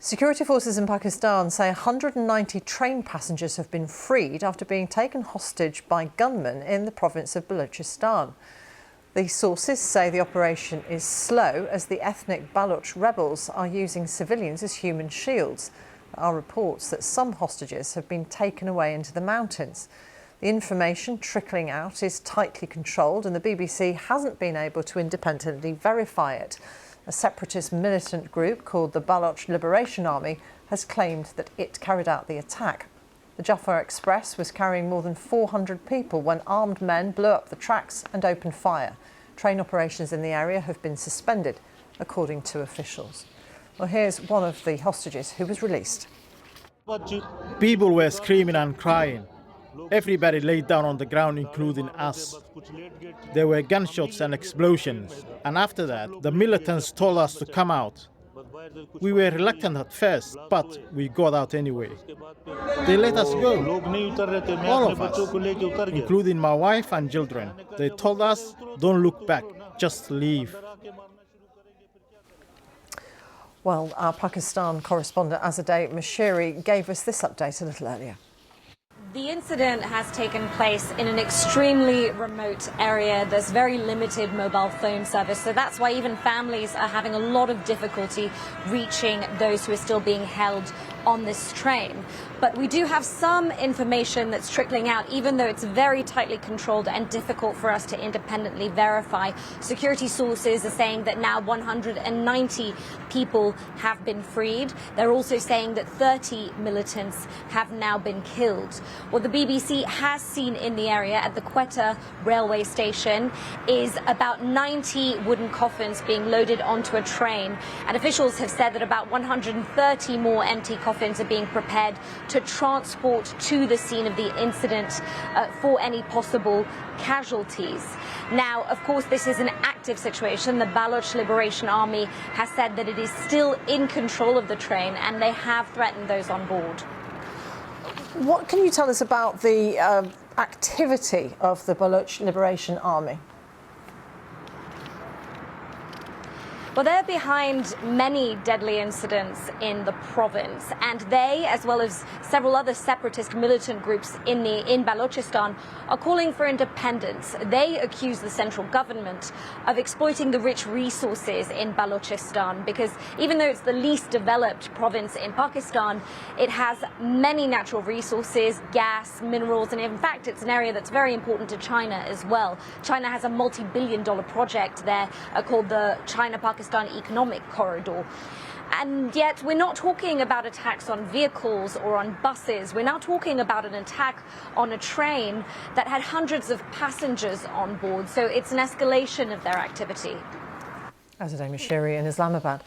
Security forces in Pakistan say 190 train passengers have been freed after being taken hostage by gunmen in the province of Balochistan. The sources say the operation is slow as the ethnic Baloch rebels are using civilians as human shields. There are reports that some hostages have been taken away into the mountains. The information trickling out is tightly controlled and the BBC hasn't been able to independently verify it. A separatist militant group called the Baloch Liberation Army has claimed that it carried out the attack. The Jaffar Express was carrying more than 400 people when armed men blew up the tracks and opened fire. Train operations in the area have been suspended, according to officials. Well, here's one of the hostages who was released. People were screaming and crying. Everybody laid down on the ground, including us. There were gunshots and explosions, and after that, the militants told us to come out. We were reluctant at first, but we got out anyway. They let us go, all of us, including my wife and children. They told us, don't look back, just leave. Well, our Pakistan correspondent Azadeh Mashiri gave us this update a little earlier. The incident has taken place in an extremely remote area. There's very limited mobile phone service, so that's why even families are having a lot of difficulty reaching those who are still being held on this train. But we do have some information that's trickling out, even though it's very tightly controlled and difficult for us to independently verify. Security sources are saying that now 190 people have been freed. They're also saying that 30 militants have now been killed. What the BBC has seen in the area at the Quetta railway station is about 90 wooden coffins being loaded onto a train. And officials have said that about 130 more empty coffins are being prepared to transport to the scene of the incident for any possible casualties. Now, of course, this is an active situation. The Baloch Liberation Army has said that it is still in control of the train and they have threatened those on board. What can you tell us about the activity of the Baloch Liberation Army? Well, they're behind many deadly incidents in the province, and they, as well as several other separatist militant groups in Balochistan, are calling for independence. They accuse the central government of exploiting the rich resources in Balochistan, because even though it's the least developed province in Pakistan, it has many natural resources, gas, minerals, and in fact, it's an area that's very important to China as well. China has a multi-billion-dollar project there called the China-Pakistan Economic Corridor. And yet we're not talking about attacks on vehicles or on buses. We're now talking about an attack on a train that had hundreds of passengers on board. So it's an escalation of their activity. Azadeh Mashiri in Islamabad.